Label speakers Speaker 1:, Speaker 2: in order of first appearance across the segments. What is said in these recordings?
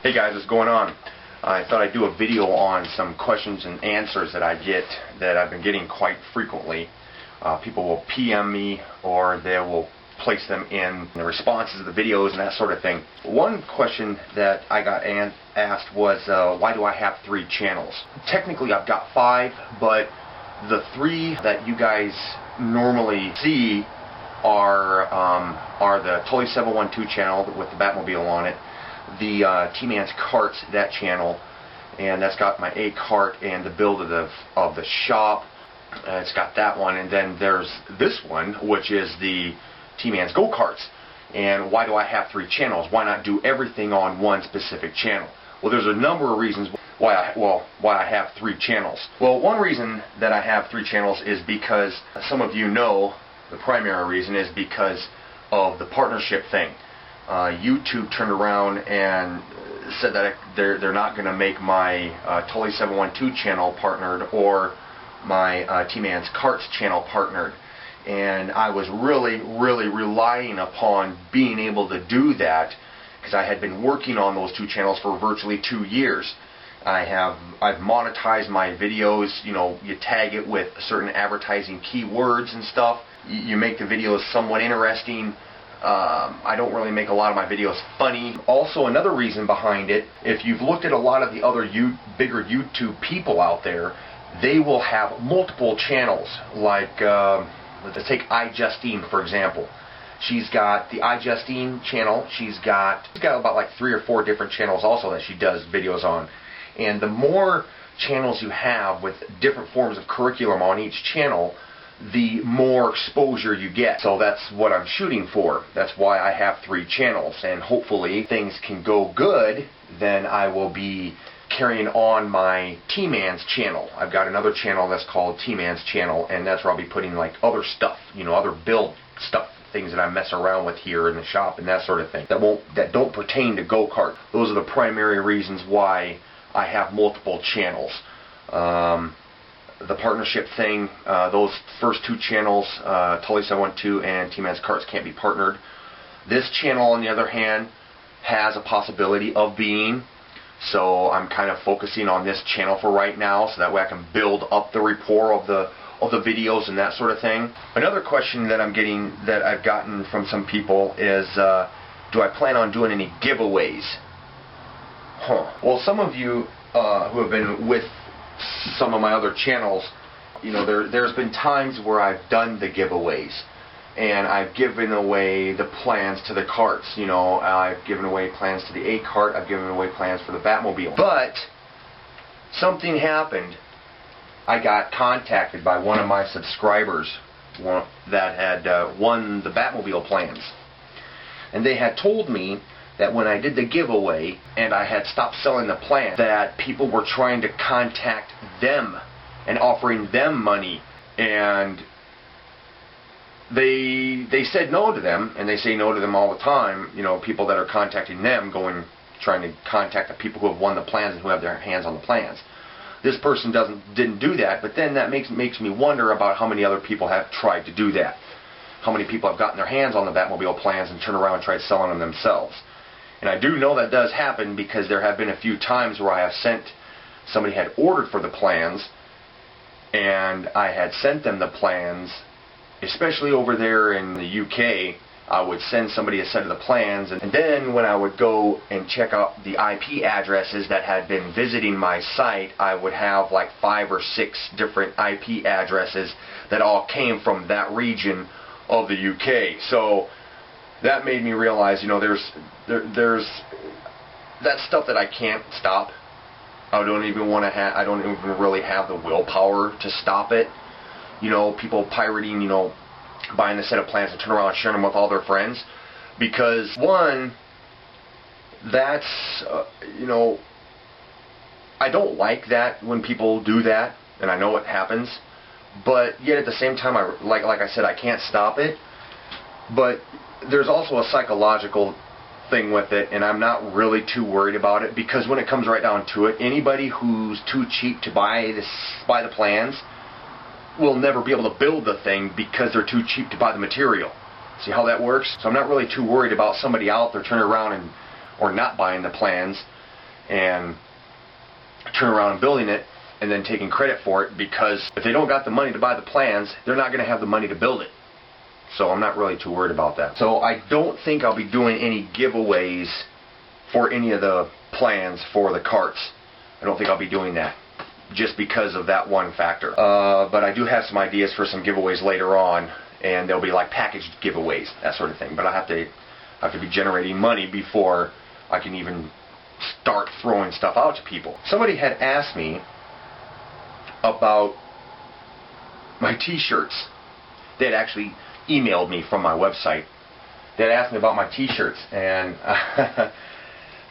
Speaker 1: Hey guys, what's going on? I thought I'd do a video on some questions and answers that I've been getting quite frequently. People will PM me or they will place them in the responses of the videos and that sort of thing. One question that I got asked was, why do I have 3 channels? Technically I've got 5, but the 3 that you guys normally see are the Tully 712 channel with the Batmobile on it, the T-Man's Karts, that channel, and that's got my A cart and the build of the shop. It's got that one, and then there's this one, which is the T-Man's Go-Karts. And why do I have 3 channels? Why not do everything on one specific channel? Well, there's a number of reasons why I have 3 channels. Well, one reason that I have 3 channels is because some of you know the primary reason is because of the partnership thing. YouTube turned around and said that they're not going to make my Tully 712 channel partnered or my T-Man's Karts channel partnered. And I was really relying upon being able to do that because I had been working on those 2 channels for virtually 2 years. I've monetized my videos. You know, you tag it with certain advertising keywords and stuff. You make the videos somewhat interesting. I don't really make a lot of my videos funny. Also, another reason behind it, if you've looked at a lot of the other bigger YouTube people out there, they will have multiple channels. Like, let's take iJustine for example. She's got the iJustine channel. She's got about like 3 or 4 different channels also that she does videos on. And the more channels you have with different forms of curriculum on each channel, the more exposure you get. So that's what I'm shooting for. That's why I have 3 channels. And hopefully things can go good, then I will be carrying on my T-Man's channel. I've got another channel that's called T-Man's channel, and that's where I'll be putting like other stuff, you know, other build stuff, things that I mess around with here in the shop and that sort of thing, that don't pertain to go-kart. Those are the primary reasons why I have multiple channels. The partnership thing, those first 2 channels, Tully 712 and T-Man's Karts, can't be partnered. This channel, on the other hand, has a possibility of being, so I'm kind of focusing on this channel for right now, so that way I can build up the rapport of the videos and that sort of thing. Another question that I've gotten from some people is, do I plan on doing any giveaways? Well, some of you who have been with some of my other channels, you know, there's been times where I've done the giveaways and I've given away the plans to the carts. You know, I've given away plans to the A cart, I've given away plans for the Batmobile. But something happened. I got contacted by one of my subscribers that had won the Batmobile plans, and they had told me that when I did the giveaway and I had stopped selling the plan, that people were trying to contact them and offering them money, and they said no to them, and they say no to them all the time. You know, people that are contacting them trying to contact the people who have won the plans and who have their hands on the plans. This person didn't do that, but then that makes me wonder about how many other people have tried to do that. How many people have gotten their hands on the Batmobile plans and turned around and tried selling them themselves. And I do know that does happen because there have been a few times where I have somebody had ordered for the plans, and I had sent them the plans, especially over there in the UK. I would send somebody a set of the plans, and then when I would go and check out the IP addresses that had been visiting my site, I would have like 5 or 6 different IP addresses that all came from that region of the UK. So that made me realize, you know, there's that stuff that I can't stop. I don't even really have the willpower to stop it. You know, people pirating, you know, buying a set of plans and turn around and sharing them with all their friends, because one, that's you know, I don't like that when people do that, and I know it happens, but yet at the same time, like I said, I can't stop it. But there's also a psychological thing with it, and I'm not really too worried about it, because when it comes right down to it, anybody who's too cheap to buy the plans will never be able to build the thing because they're too cheap to buy the material. See how that works? So I'm not really too worried about somebody out there turning around or not buying the plans and turn around and building it and then taking credit for it, because if they don't got the money to buy the plans, they're not going to have the money to build it. So I'm not really too worried about that. So I don't think I'll be doing any giveaways for any of the plans for the carts. I don't think I'll be doing that, just because of that one factor. But I do have some ideas for some giveaways later on, and they'll be like packaged giveaways, that sort of thing. But I have to be generating money before I can even start throwing stuff out to people. Somebody had asked me about my t-shirts. They had actually emailed me from my website. They had asked me about my t-shirts, and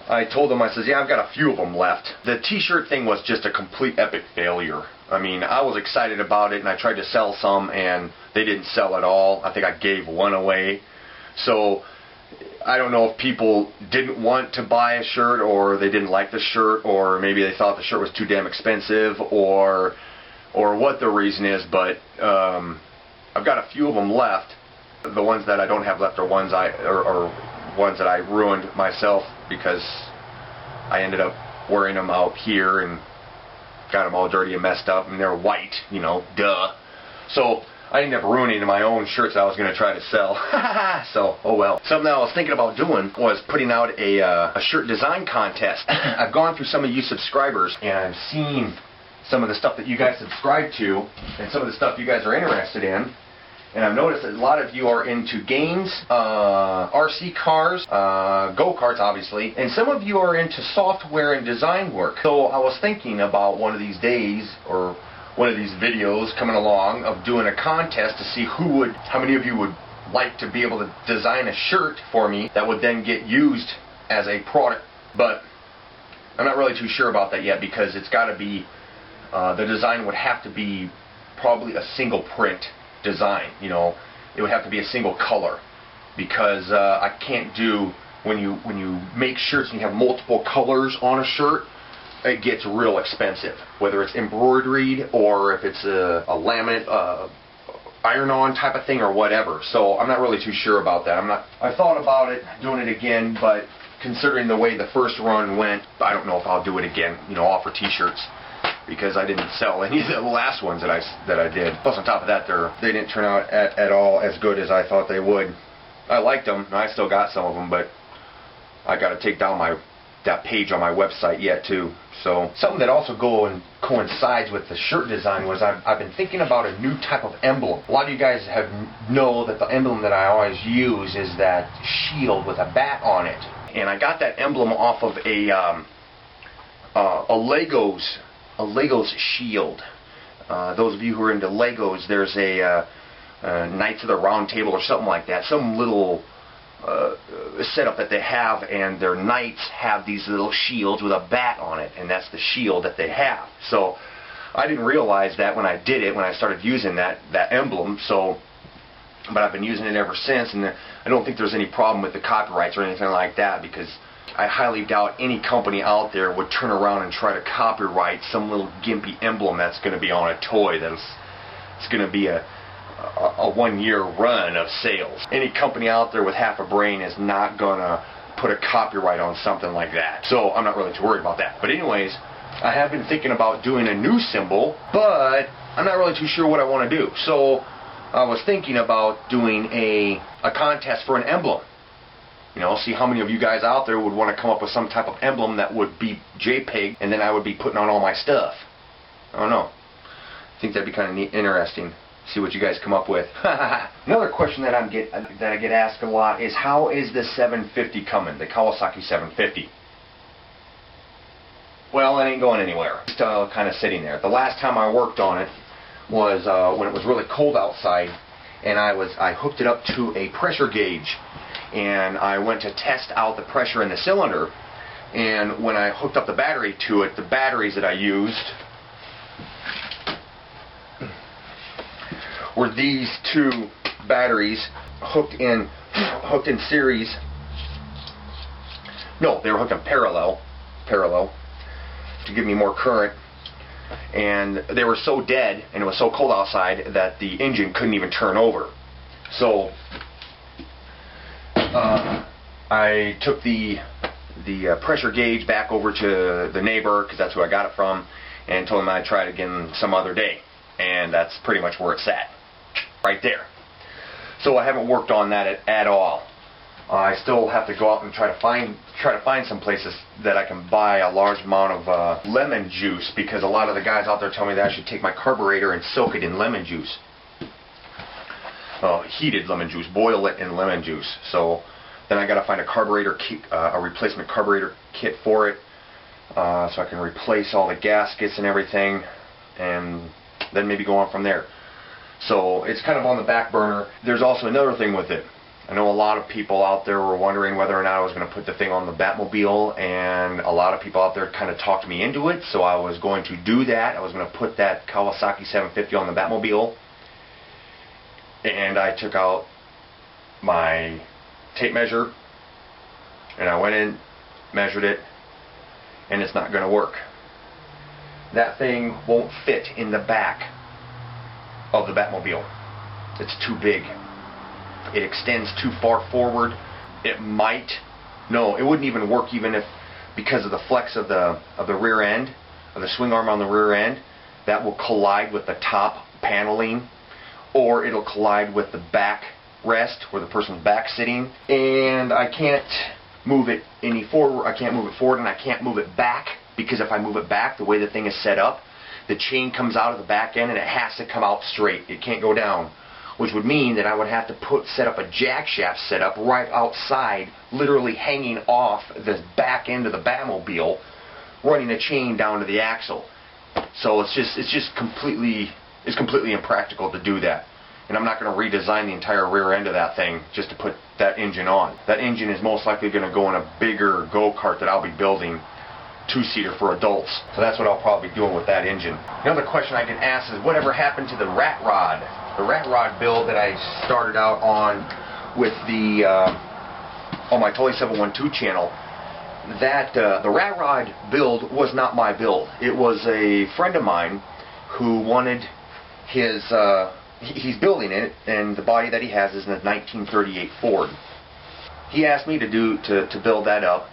Speaker 1: I told them, I says, yeah, I've got a few of them left. The t-shirt thing was just a complete epic failure. I mean, I was excited about it, and I tried to sell some, and they didn't sell at all. I think I gave one away. So I don't know if people didn't want to buy a shirt, or they didn't like the shirt, or maybe they thought the shirt was too damn expensive, or what the reason is, but I've got a few of them left. The ones that I don't have left are ones ones that I ruined myself, because I ended up wearing them out here and got them all dirty and messed up, and they're white, you know, duh. So I ended up ruining my own shirts I was going to try to sell. So, oh well. Something that I was thinking about doing was putting out a shirt design contest. I've gone through some of you subscribers, and I've seen some of the stuff that you guys subscribe to, and some of the stuff you guys are interested in. And I've noticed that a lot of you are into games, RC cars, go-karts obviously, and some of you are into software and design work. So I was thinking about one of these days, or one of these videos coming along, of doing a contest to see how many of you would like to be able to design a shirt for me that would then get used as a product. But I'm not really too sure about that yet, because it's got to be, the design would have to be probably a single print design. You know, it would have to be a single color, because I can't do, when you make shirts and you have multiple colors on a shirt, it gets real expensive, whether it's embroidered or if it's a laminate iron-on type of thing or whatever. So I'm not really too sure about that. I thought about it, doing it again, but considering the way the first run went, I don't know if I'll do it again, you know, offer t-shirts, because I didn't sell any of the last ones that I did. Plus on top of that, they didn't turn out at all as good as I thought they would. I liked them, and I still got some of them, but I got to take down that page on my website yet too. So something that also coincides with the shirt design was I've been thinking about a new type of emblem. A lot of you guys know that the emblem that I always use is that shield with a bat on it, and I got that emblem off of a Legos shield. Those of you who are into Legos, there's a Knights of the Round Table or something like that, some little setup that they have, and their knights have these little shields with a bat on it, and that's the shield that they have. So I didn't realize that when I did it, when I started using that emblem. So, but I've been using it ever since, and I don't think there's any problem with the copyrights or anything like that, because I highly doubt any company out there would turn around and try to copyright some little gimpy emblem that's going to be on a toy it's going to be a 1-year run of sales. Any company out there with half a brain is not going to put a copyright on something like that. So I'm not really too worried about that. But anyways, I have been thinking about doing a new symbol, but I'm not really too sure what I want to do. So I was thinking about doing a contest for an emblem. You know, see how many of you guys out there would want to come up with some type of emblem that would be JPEG, and then I would be putting on all my stuff. I don't know. I think that'd be kind of interesting. See what you guys come up with. Another question that I get asked a lot is, how is the 750 coming? The Kawasaki 750. Well, it ain't going anywhere. It's still kind of sitting there. The last time I worked on it was when it was really cold outside, and I hooked it up to a pressure gauge, and I went to test out the pressure in the cylinder. And when I hooked up the battery to it, the batteries that I used were these two batteries hooked in series. No, they were hooked in parallel to give me more current. And they were so dead, and it was so cold outside, that the engine couldn't even turn over. So I took the the pressure gauge back over to the neighbor, because that's who I got it from, and told him I'd try it again some other day. And that's pretty much where it's at, right there. So I haven't worked on that at all. I still have to go out and try to find some places that I can buy a large amount of lemon juice, because a lot of the guys out there tell me that I should take my carburetor and soak it in lemon juice. Heated lemon juice, boil it in lemon juice. So then I got to find a carburetor kit, a replacement carburetor kit for it, so I can replace all the gaskets and everything, and then maybe go on from there. So it's kind of on the back burner. There's also another thing with it. I know a lot of people out there were wondering whether or not I was going to put the thing on the Batmobile, and a lot of people out there kind of talked me into it, so I was going to do that. I was going to put that Kawasaki 750 on the Batmobile, and I took out my tape measure, and I went in, measured it, and it's not going to work. That thing won't fit in the back of the Batmobile. It's too big. It extends too far forward. It might, no, it wouldn't even work even if, because of the flex of the rear end, of the swing arm on the rear end, that will collide with the top paneling, or it'll collide with the back rest where the person's back sitting, and I can't move it any forward. I can't move it forward, and I can't move it back, because if I move it back, the way the thing is set up, the chain comes out of the back end and it has to come out straight. It can't go down, which would mean that I would have to set up a jack shaft setup right outside, literally hanging off the back end of the Batmobile, running a chain down to the axle. So it's completely impractical to do that. And I'm not going to redesign the entire rear end of that thing just to put that engine on. That engine is most likely going to go in a bigger go-kart that I'll be building, two-seater for adults. So that's what I'll probably be doing with that engine. Another question I get asked is, whatever happened to the rat rod? The rat rod build that I started out on with the on my Tully 712 channel, that the rat rod build was not my build. It was a friend of mine who wanted his he's building it, and the body that he has is in a 1938 Ford. He asked me to build that up,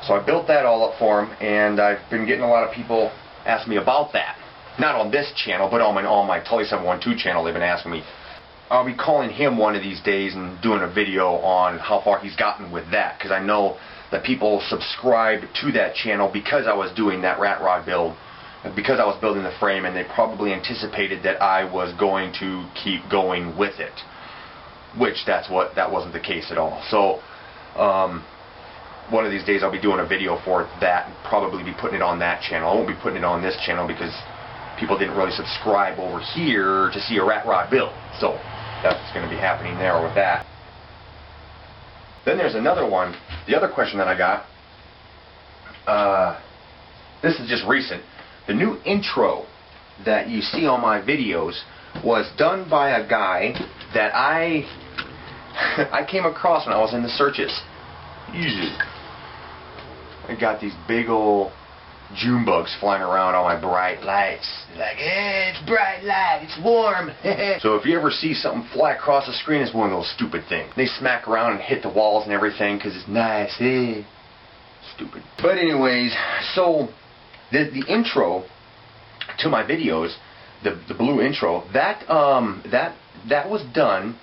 Speaker 1: so I built that all up for him, and I've been getting a lot of people ask me about that. Not on this channel, but on my Tully 712 channel, they've been asking me. I'll be calling him one of these days and doing a video on how far he's gotten with that, because I know that people subscribed to that channel because I was doing that rat rod build, because I was building the frame, and they probably anticipated that I was going to keep going with it, which that wasn't the case at all. So one of these days I'll be doing a video for that, and probably be putting it on that channel. I won't be putting it on this channel because people didn't really subscribe over here to see a rat rod build. So that's what's going to be happening there with that. Then there's another one. The other question that I got, this is just recent. The new intro that you see on my videos was done by a guy that I came across when I was in the searches. Easy. I got these big old June bugs flying around on my bright lights. Like, hey, it's bright light, it's warm. So if you ever see something fly across the screen, it's one of those stupid things. They smack around and hit the walls and everything because it's nice. Hey, stupid. But anyways, so the intro to my videos, the blue intro, that was done.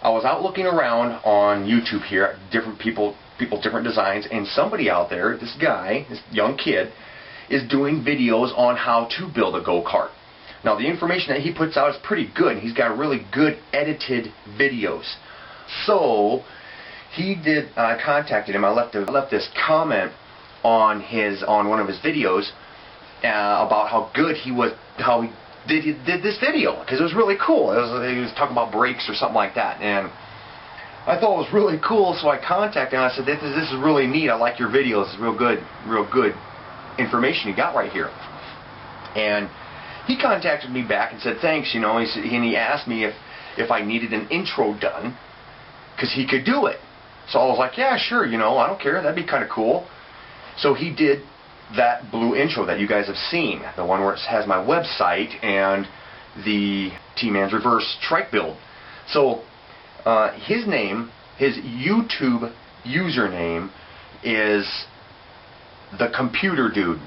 Speaker 1: I was out looking around on YouTube here, different people, different designs, and somebody out there, this guy, this young kid, is doing videos on how to build a go-kart. Now the information that he puts out is pretty good. He's got really good edited videos. So he did. I contacted him. I left this comment on one of his videos about how good he was, how he did this video, because it was really cool. He was talking about brakes or something like that, and I thought it was really cool. So I contacted him. I said, "This is really neat. I like your videos. It's real good information you got right here." And he contacted me back and said thanks, you know. He asked me if I needed an intro done, because he could do it. So I was like, yeah, sure, you know, I don't care, that'd be kind of cool. So he did that blue intro that you guys have seen, the one where it has my website and the T-Man's reverse trike build. So his name, his YouTube username is the Computer Dude.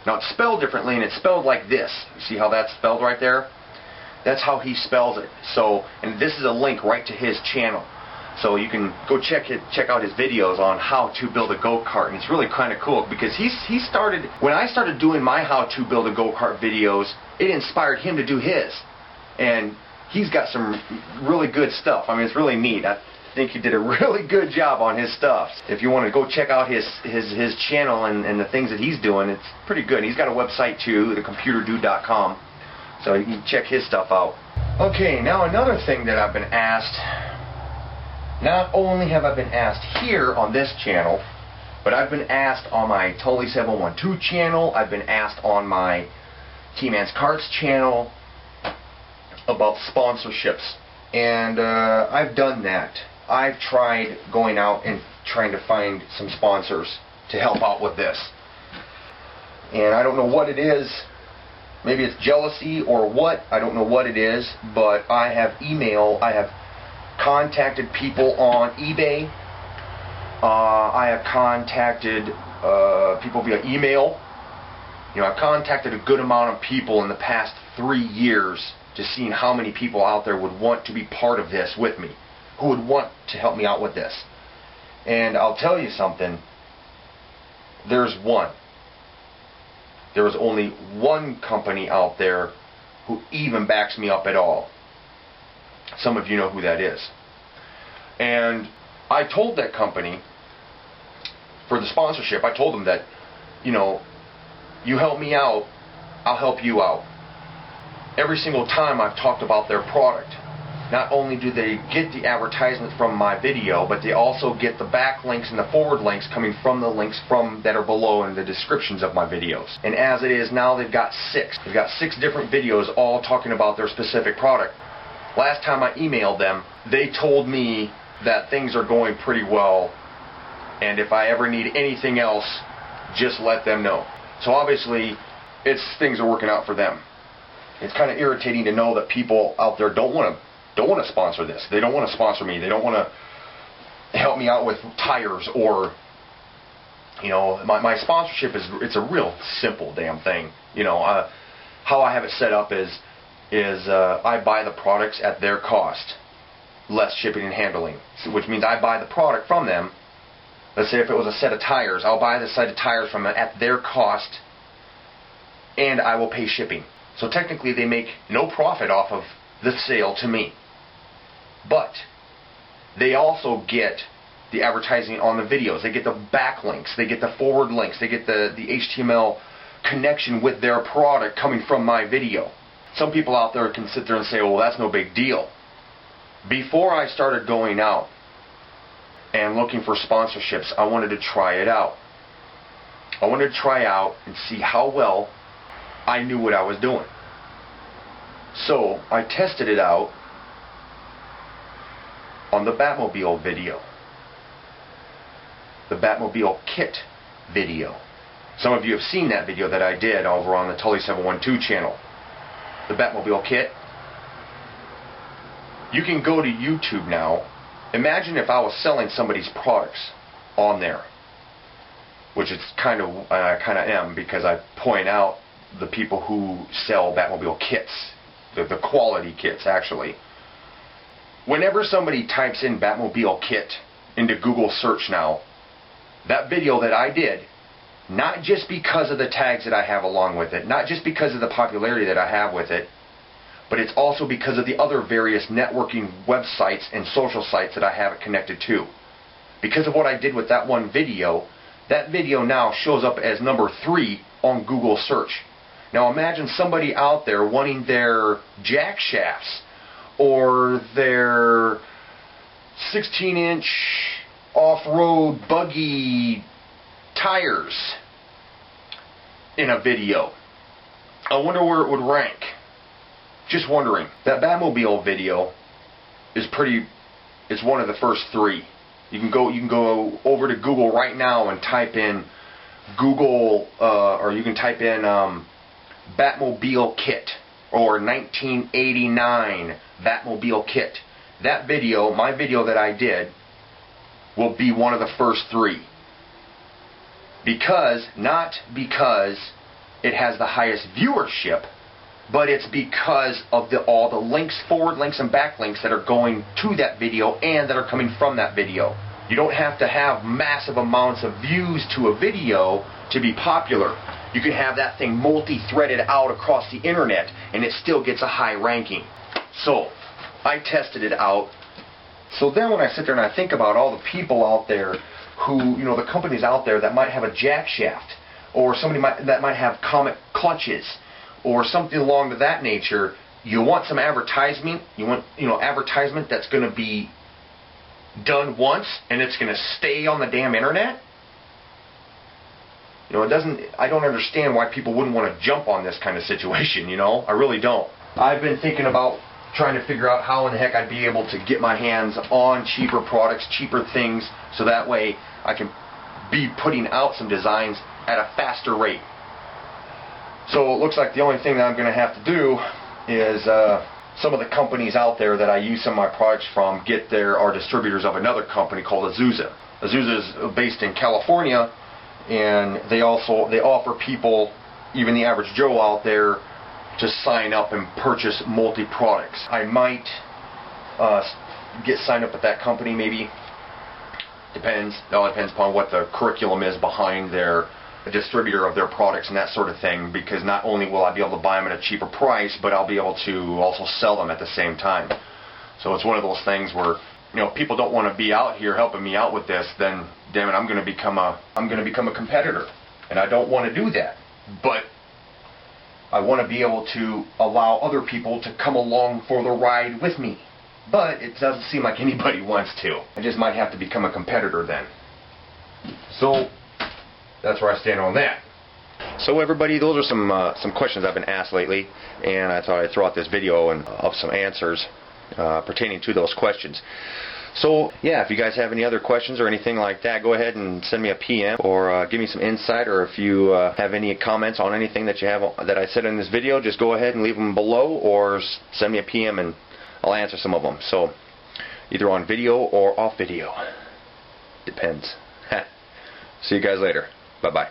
Speaker 1: Now it's spelled differently, and it's spelled like this. You see how that's spelled right there? That's how he spells it. So, and this is a link right to his channel. So you can go check out his videos on how to build a go-kart, and it's really kind of cool because he started, when I started doing my how to build a go-kart videos, it inspired him to do his, and he's got some really good stuff. I mean, it's really neat. I think he did a really good job on his stuff. If you want to go check out his channel and the things that he's doing, it's pretty good. He's got a website too, thecomputerdude.com, so you can check his stuff out. Okay, now another thing that I've been asked. Not only have I been asked here on this channel, but I've been asked on my Tully 712 channel, I've been asked on my T-Man's Karts channel about sponsorships. And I've done that. I've tried going out and trying to find some sponsors to help out with this. And I don't know what it is. Maybe it's jealousy or what. I don't know what it is, but I have contacted people on eBay. I have contacted people via email. You know, I've contacted a good amount of people in the past 3 years, just seeing how many people out there would want to be part of this with me, who would want to help me out with this. And I'll tell you something. There's one. There is only one company out there who even backs me up at all. Some of you know who that is. And I told that company, for the sponsorship, I told them that, you know, you help me out, I'll help you out. Every single time I've talked about their product, not only do they get the advertisement from my video, but they also get the backlinks and the forward links coming from the links that are below in the descriptions of my videos. And as it is now, they've got 6. They've got 6 different videos all talking about their specific product. Last time I emailed them, they told me that things are going pretty well, and if I ever need anything else, just let them know. So obviously, things are working out for them. It's kind of irritating to know that people out there don't want to sponsor this. They don't want to sponsor me. They don't want to help me out with tires or, you know, my sponsorship it's a real simple damn thing. You know, how I have it set up is I buy the products at their cost, less shipping and handling, which means I buy the product from them. Let's say if it was a set of tires, I'll buy the set of tires from them at their cost, and I will pay shipping. So technically they make no profit off of the sale to me. But they also get the advertising on the videos. They get the backlinks. They get the forward links. They get the HTML connection with their product coming from my video. Some people out there can sit there and say, well, that's no big deal. Before I started going out and looking for sponsorships, I wanted to try it out. I wanted to try out and see how well I knew what I was doing. So I tested it out on the Batmobile video. The Batmobile kit video. Some of you have seen that video that I did over on the Tully 712 channel. The Batmobile kit. You can go to YouTube now. Imagine if I was selling somebody's products on there, which it's kind of am, because I point out the people who sell Batmobile kits, the quality kits actually. Whenever somebody types in Batmobile kit into Google search now, that video that I did, not just because of the tags that I have along with it, not just because of the popularity that I have with it, but it's also because of the other various networking websites and social sites that I have it connected to. Because of what I did with that one video, that video now shows up as number 3 on Google search. Now imagine somebody out there wanting their jack shafts or their 16-inch off-road buggy tires in a video. I wonder where it would rank. Just wondering. That Batmobile video is it's one of the first 3. You can go over to Google right now and type in or you can type in Batmobile kit or 1989 Batmobile kit. That video, my video that I did, will be one of the first 3. Not because it has the highest viewership, but it's because of all the links, forward links and backlinks that are going to that video and that are coming from that video. You don't have to have massive amounts of views to a video to be popular. You can have that thing multi-threaded out across the internet and it still gets a high ranking. So, I tested it out. So then when I sit there and I think about all the people out there who, you know, the companies out there that might have a jack shaft, or somebody that might have comet clutches, or something along to that nature, you want some advertisement, you want, you know, advertisement that's going to be done once and it's going to stay on the damn internet? You know, I don't understand why people wouldn't want to jump on this kind of situation, you know? I really don't. I've been thinking about trying to figure out how in the heck I'd be able to get my hands on cheaper products, cheaper things, so that way I can be putting out some designs at a faster rate. So it looks like the only thing that I'm going to have to do is some of the companies out there that I use some of my products from are distributors of another company called Azusa. Azusa is based in California, and they offer people, even the average Joe out there, to sign up and purchase multi-products. I might get signed up with that company, maybe. Depends. It all depends upon what the curriculum is behind their distributor of their products and that sort of thing, because not only will I be able to buy them at a cheaper price, but I'll be able to also sell them at the same time. So it's one of those things where, you know, people don't want to be out here helping me out with this, then damn it, I'm going to become a competitor, and I don't want to do that. But I want to be able to allow other people to come along for the ride with me. But it doesn't seem like anybody wants to. I just might have to become a competitor then. So that's where I stand on that. So everybody, those are some questions I've been asked lately, and I thought I'd throw out this video of some answers pertaining to those questions. So yeah, if you guys have any other questions or anything like that, go ahead and send me a PM, or give me some insight, or if you have any comments on anything that you have that I said in this video, just go ahead and leave them below, or send me a PM and I'll answer some of them. So either on video or off video. Depends. See you guys later. Bye-bye.